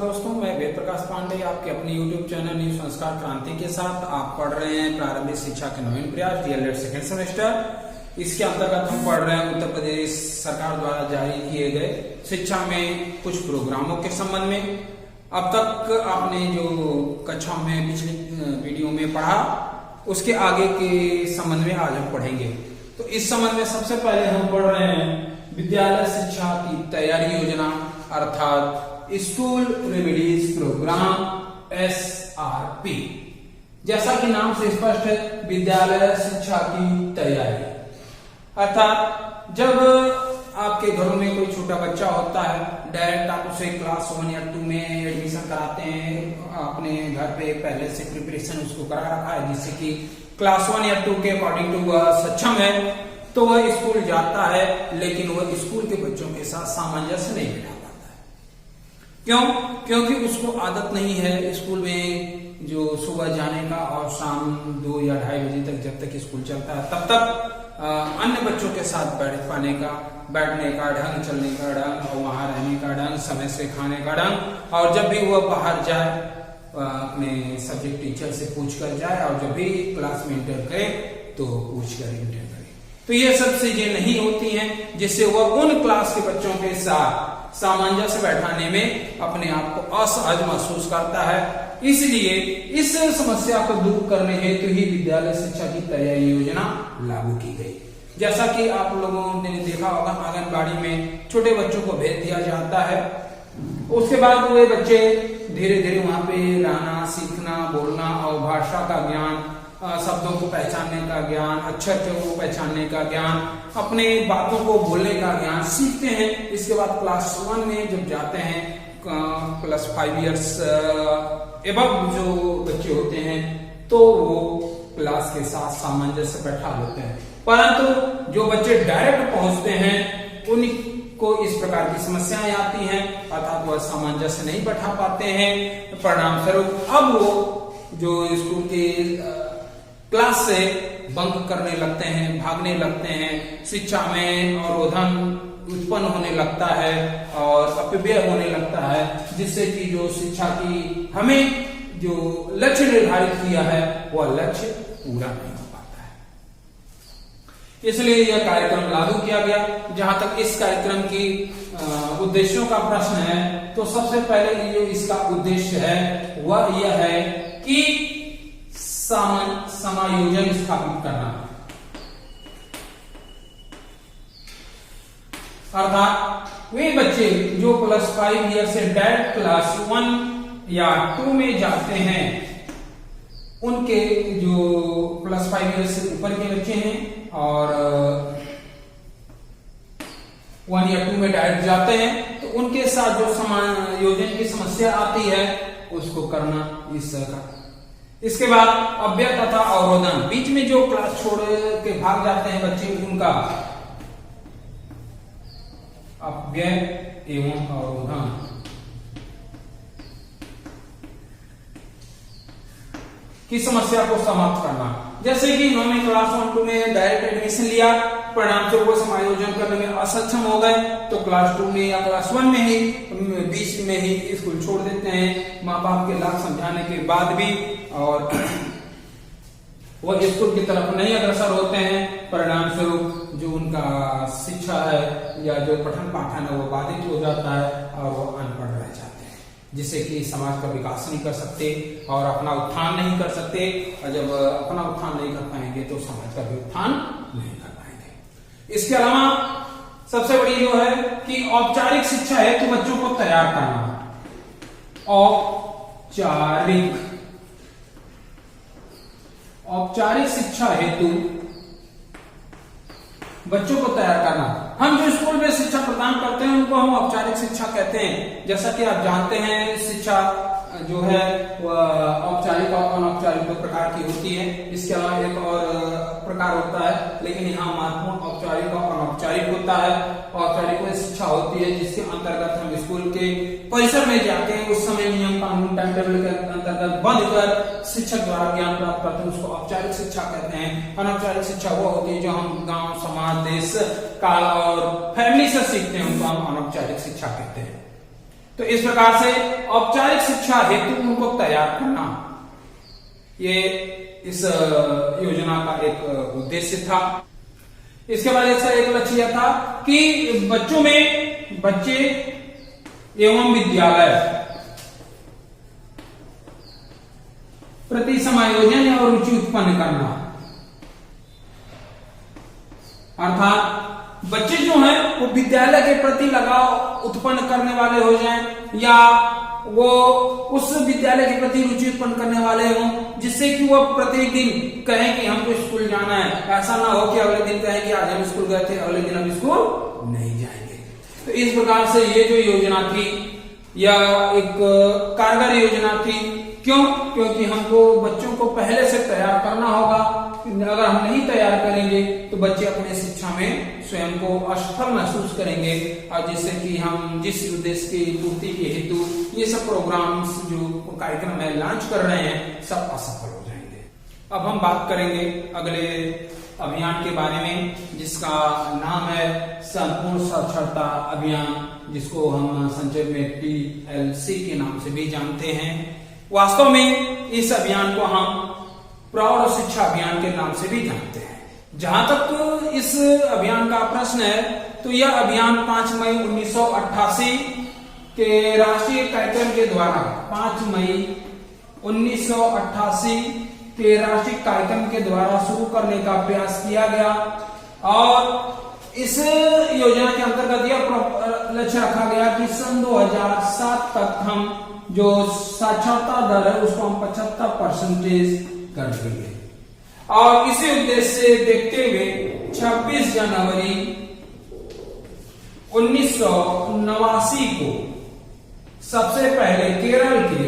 दोस्तों, मैं वेद प्रकाश पांडे आपके अपने YouTube चैनल न्यू संस्कार क्रांति के साथ आप पढ़ रहे हैं प्रारंभिक शिक्षा के नवीन प्रयास डीएलएड सेकेंड सेमेस्टर। इसके अंतर्गत हम पढ़ रहे हैं उत्तर प्रदेश सरकार द्वारा जारी किए गए शिक्षा में कुछ प्रोग्रामों के संबंध में। अब तक आपने जो कक्षा में पिछली वीडियो में पढ़ा उसके आगे के संबंध में आज हम पढ़ेंगे। तो इस संबंध में सबसे पहले हम पढ़ रहे हैं विद्यालय शिक्षा की तैयारी योजना अर्थात स्कूल रेमेडीज प्रोग्राम SRP। जैसा कि नाम से स्पष्ट है, विद्यालय शिक्षा की तैयारी अर्थात जब आपके घरों में कोई छोटा बच्चा होता है, डायरेक्ट आप उसे क्लास 1 या 2 में एडमिशन कराते हैं। अपने घर पे पहले से प्रिपरेशन उसको करा रखा है जिससे कि क्लास 1 या 2 के अकॉर्डिंग टू वह सक्षम है, तो वह स्कूल जाता है, लेकिन वह स्कूल के बच्चों के साथ सामंजस्य नहीं बिठा पाता है। क्यों? क्योंकि उसको आदत नहीं है स्कूल में जो सुबह जाने का और शाम 2 या 2:30 बजे तक जब तक स्कूल चलता है तब तक अन्य बच्चों के साथ बैठ पाने का, बैठने का ढंग, चलने का ढंग और वहां रहने का ढंग, समय से खाने का ढंग, और जब भी वह बाहर जाए अपने सब्जेक्ट टीचर से पूछ कर जाए और जब भी क्लास में इंटर करे तो पूछ कर इंटर करे। तो ये सब चीजें नहीं होती हैं जिससे वह उन क्लास के बच्चों के साथ सामंजस्य बैठाने में अपने आप को असहज महसूस करता है। इसलिए इस समस्या को दूर करने हेतु ही विद्यालय शिक्षा की तैयारी योजना लागू की गई। जैसा कि आप लोगों ने देखा होगा, आंगनबाड़ी में छोटे बच्चों को भेज दिया जाता है। उसके बाद वे बच्चे धीरे धीरे वहां पे रहना, सीखना, बोलना और भाषा का ज्ञान, शब्दों को पहचानने का ज्ञान, अक्षर को पहचानने का ज्ञान, अपने बातों को बोलने का ज्ञान सीखते हैं। इसके बाद क्लास 1 में जब जाते हैं, प्लस 5 इयर्स एबव जो बच्चे होते हैं, तो वो क्लास के साथ सामंजस्य बैठा लेते हैं। परंतु जो बच्चे डायरेक्ट पहुंचते हैं उनको इस प्रकार की समस्याएं आती हैं, अर्थात वह सामंजस्य नहीं बैठा पाते हैं। परिणाम स्वरूप अब वो जो स्कूल के क्लास से बंक करने लगते हैं, भागने लगते हैं, शिक्षा में अवरोधन उत्पन्न होने लगता है और अपव्यय होने लगता है, जिससे कि जो शिक्षा की हमें जो लक्ष्य निर्धारित किया है वह लक्ष्य पूरा नहीं हो पाता है। इसलिए यह कार्यक्रम लागू किया गया। जहां तक इस कार्यक्रम की उद्देश्यों का प्रश्न है, तो सबसे पहले जो इसका उद्देश्य है वह यह है कि समायोजन स्थापित करना, अर्थात वे बच्चे जो प्लस 5 ईयर से डायरेक्ट क्लास 1 या 2 में जाते हैं, उनके जो प्लस 5 ईयर से ऊपर के बच्चे हैं और 1 या 2 में डायरेक्ट जाते हैं, तो उनके साथ जो समायोजन की समस्या आती है उसको करना इस का। इसके बाद अव्यय तथा अवरोधन, बीच में जो क्लास छोड़ के भाग जाते हैं बच्चे, उनका अव्यय एवं अवरोधन। की समस्या को समाप्त करना। जैसे कि इन्होंने क्लास 1-2 में डायरेक्ट एडमिशन लिया, परिणाम से वो समायोजन करने में असक्षम हो गए, तो क्लास 2 में या क्लास 1 में ही बीच में ही स्कूल छोड़ देते हैं, माँ बाप के लाख समझाने के बाद भी, और वह स्कूल की तरफ नहीं अग्रसर होते हैं। परिणाम स्वरूप जो उनका शिक्षा है या जो पठन पाठन है वो बाधित हो जाता है और वो अनपढ़ रह जाते हैं, जिससे कि समाज का विकास नहीं कर सकते और अपना उत्थान नहीं कर सकते। और जब अपना उत्थान नहीं कर पाएंगे तो समाज का भी उत्थान नहीं कर पाएंगे। इसके अलावा सबसे बड़ी जो है कि औपचारिक शिक्षा है तो बच्चों को तैयार करना, औपचारिक शिक्षा हेतु बच्चों को तैयार करना। हम जो स्कूल में शिक्षा प्रदान करते हैं उनको हम औपचारिक शिक्षा कहते हैं। जैसा कि आप जानते हैं, शिक्षा जो है वह औपचारिक और अनौपचारिक दो प्रकार की होती है। इसके अलावा एक और प्रकार होता है, लेकिन यहाँ महत्वपूर्ण औपचारिक और अनौपचारिक होता है। औपचारिक वह शिक्षा होती है जिसके अंतर्गत हम स्कूल के परिसर में जाके उस समय नियम कानून टाइम टेबल के अंतर्गत बंद कर शिक्षक द्वारा ज्ञान प्राप्त करते हैं, उसको औपचारिक शिक्षा कहते हैं। अनौपचारिक शिक्षा वो होती है जो हम गांव, समाज, देश, काल और फैमिली से सीखते हैं, उनको हम अनौपचारिक शिक्षा कहते हैं। तो इस प्रकार से औपचारिक शिक्षा हेतु उनको तैयार करना, ये इस योजना का एक उद्देश्य था। इसके बाद इसका एक लक्ष्य यह था कि बच्चे एवं विद्यालय प्रति समायोजन और रुचि उत्पन्न करना, अर्थात बच्चे जो हैं वो विद्यालय के प्रति लगाव उत्पन्न करने वाले हो जाएं या वो उस विद्यालय के प्रति रुचि उत्पन्न करने वाले हों, जिससे कि वो प्रतिदिन कहें कि हमको स्कूल जाना है। ऐसा ना हो कि अगले दिन कहें कि आज हम स्कूल गए थे, अगले दिन हम स्कूल नहीं जाएंगे। तो इस प्रकार से ये जो योजना थी यह एक कारगर योजना थी। क्यों? क्योंकि हमको बच्चों को पहले से तैयार करना होगा। अगर हम नहीं तैयार करेंगे तो बच्चे अपने शिक्षा में स्वयं को असफल महसूस करेंगे, और जिससे कि हम जिस उद्देश्य की पूर्ति के हेतु ये सब प्रोग्राम्स जो कार्यक्रम है लॉन्च कर रहे हैं सब असफल हो जाएंगे। अब हम बात करेंगे अगले अभियान के बारे में, जिसका नाम है संपूर्ण साक्षरता अभियान, जिसको हम संक्षेप में TLC के नाम से भी जानते हैं। वास्तव में इस अभियान को हम प्रौढ़ शिक्षा अभियान के नाम से भी जानते हैं। जहां तक इस अभियान का प्रश्न है तो यह अभियान 5 मई 1988 के राष्ट्रीय कार्यक्रम के द्वारा 5 मई 1988 के राष्ट्रीय कार्यक्रम के द्वारा शुरू करने का प्रयास किया गया, और इस योजना के अंतर्गत यह लक्ष्य रखा गया कि सन 2007 तक हम जो साक्षरता दर है उसको हम 75% कर देंगे। और इसी उद्देश्य से देखते हुए 26 जनवरी 1989 को सबसे पहले केरल के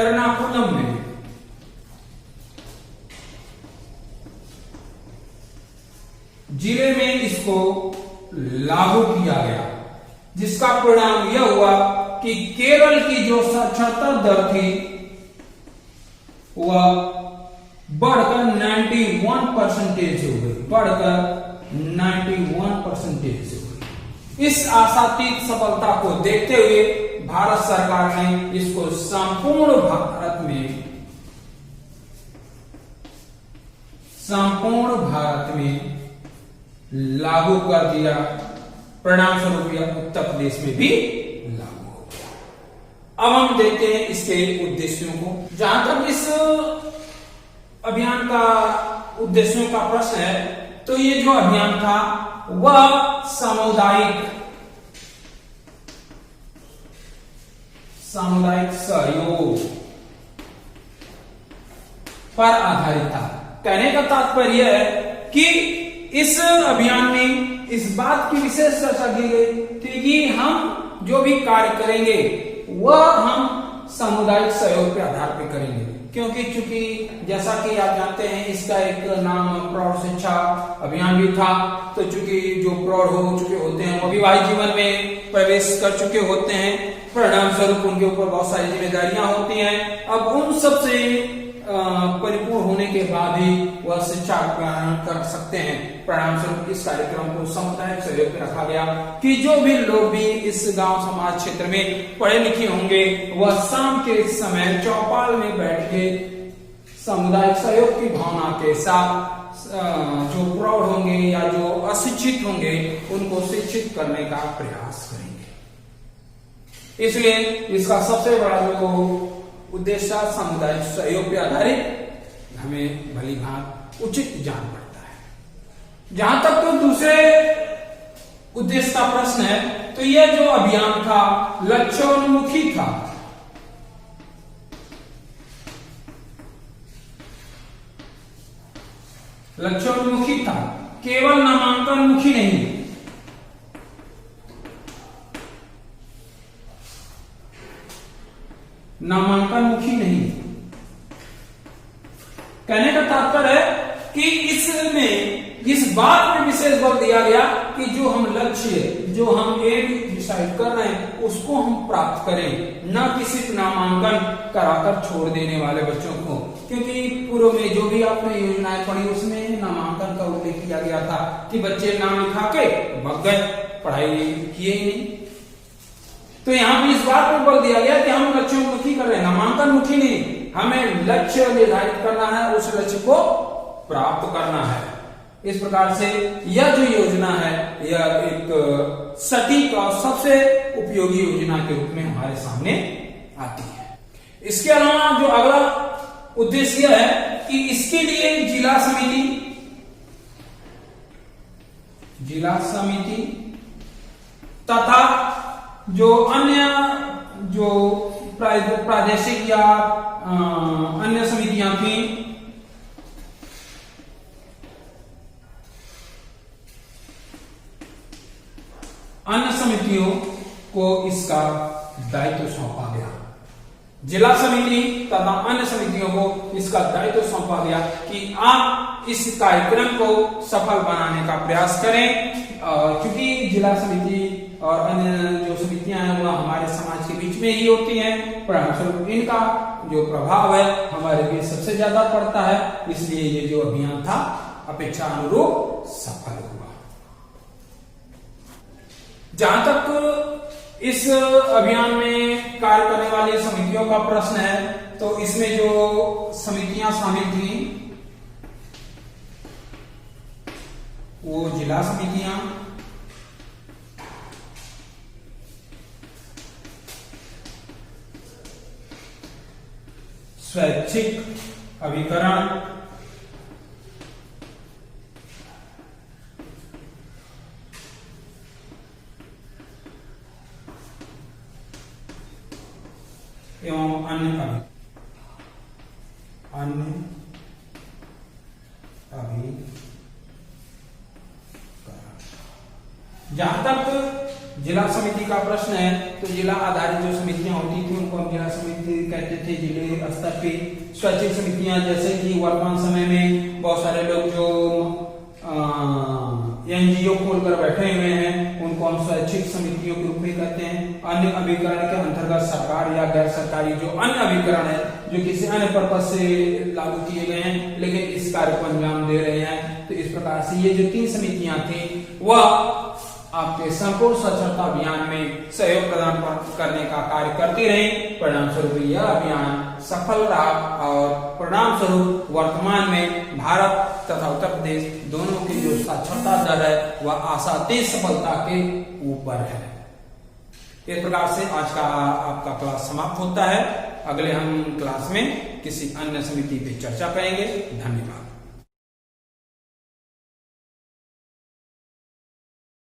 एर्नाकुलम में जिले में इसको लागू किया गया, जिसका परिणाम यह हुआ कि केरल की जो साक्षरता दर थी वह बढ़कर 91% हो गई, बढ़कर 91% हो गई। इस आशातीत सफलता को देखते हुए भारत सरकार ने इसको संपूर्ण भारत में लागू कर दिया। परिणाम स्वरूप यह उत्तर प्रदेश में भी लागू हो गया। अब हम देखते हैं इसके उद्देश्यों को। जहां तक इस अभियान का उद्देश्यों का प्रश्न है तो ये जो अभियान था वह सामुदायिक सहयोग पर आधारित था। कहने का तात्पर्य है कि इस अभियान में इस बात की विशेष चर्चा की गई थी कि हम जो भी कार्य करेंगे वह हम सामुदायिक सहयोग के आधार पर करेंगे, क्योंकि चूंकि जैसा कि आप जानते हैं इसका एक नाम प्रौढ़ शिक्षा अभियान भी था। तो चूंकि जो प्रौढ़ हो चुके होते हैं वो विवाहित जीवन में प्रवेश कर चुके होते हैं, परिणाम स्वरूप उनके ऊपर बहुत सारी जिम्मेदारियां होती हैं। अब उन सब से परिपूर्ण होने के बाद ही वह शिक्षा ग्रहण कर सकते हैं। परिणाम स्वरूप इस कार्यक्रम को सामुदायिक सहयोग में रखा गया कि जो भी लोग भी इस गांव समाज क्षेत्र में पढ़े लिखे होंगे वह शाम के समय चौपाल में बैठ के सामुदायिक सहयोग की भावना के साथ जो प्रौढ़ होंगे या जो अशिक्षित होंगे उनको शिक्षित करने का प्रयास करेंगे। इसलिए इसका सबसे बड़ा जो उद्देश्य सामुदायिक सहयोग पे आधारित हमें भली भांति उचित जान पड़ता है। जहां तक तो दूसरे उद्देश्य का प्रश्न है तो यह जो अभियान था लक्ष्योन्मुखी था। लक्ष्योन्मुखी था, केवल नामांकनमुखी नहीं। नामांकनमुखी नहीं। कहने का तात्पर्य है कि इसमें इस बात में विशेष बल दिया गया कि जो हम लक्ष्य जो हम एम डिसाइड कर रहे हैं उसको हम प्राप्त करें, न किसी नामांकन कराकर छोड़ देने वाले बच्चों को। क्योंकि पूर्व में जो भी आपने योजनाएं पढ़ी उसमें नामांकन का उल्लेख किया गया था कि बच्चे नाम लिखा के भग गए, पढ़ाई किए ही नहीं। तो यहाँ पे इस बात पर बल दिया गया कि हम लक्ष्योन्मुखी कर रहे हैं, नामांकन मुखी नहीं, हमें लक्ष्य निर्धारित करना है, उस लक्ष्य को प्राप्त करना है। इस प्रकार से यह जो योजना है यह एक सटीक और सबसे उपयोगी योजना के रूप में हमारे सामने आती है। इसके अलावा जो अगला उद्देश्य है कि इसके लिए जिला समिति तथा जो अन्य जो प्रादेशिक या अन्य समितियां थी अन्य समितियों को इसका दायित्व सौंपा गया। जिला समिति तथा अन्य समितियों को इसका दायित्व सौंपा गया कि आप इस कार्यक्रम को सफल बनाने का प्रयास करें, क्योंकि जिला समिति और अन्य जो समितियां हैं वह हमारे समाज के बीच में ही होती हैं, परिणामस्वरूप इनका जो प्रभाव है हमारे बीच सबसे ज्यादा पड़ता है, इसलिए ये जो अभियान था अपेक्षा अनुरूप सफल हुआ। जहां तक इस अभियान में कार्य करने वाली समितियों का प्रश्न है, तो इसमें जो समितियां शामिल थी वो जिला समितियां, स्वैच्छिक अभिकरण, एवं अन्य अभिकरण। जहां तक जिला समिति का प्रश्न है, तो जिला आधारित जो समितियां होती थी उनको हम जिला समिति कहते थे। जिले स्तर पे स्वैच्छिक समितियां, जैसे कि वर्तमान समय में बहुत सारे लोग जो एनजीओ खोलकर बैठे हुए हैं उनको हम स्वैच्छिक समितियों के रूप में कहते हैं। अन्य अभिकरण के अंतर्गत सरकार या गैर सरकारी जो अन्य अभिकरण है जो किसी अन्य पर्पज से लागू किए गए हैं लेकिन इस कार्य को अंजाम दे रहे हैं, तो इस प्रकार से ये जो 3 समितियां थी वह आपके संपूर्ण साक्षरता अभियान में सहयोग प्रदान करने का कार्य करती रही। परिणाम स्वरूप यह अभियान सफल रहा और परिणाम स्वरूप वर्तमान में भारत तथा उत्तर प्रदेश दोनों की जो साक्षरता दर है वह आशातीत सफलता के ऊपर है। इस प्रकार से आज का आपका क्लास समाप्त होता है। अगले हम क्लास में किसी अन्य समिति पे चर्चा करेंगे। धन्यवाद।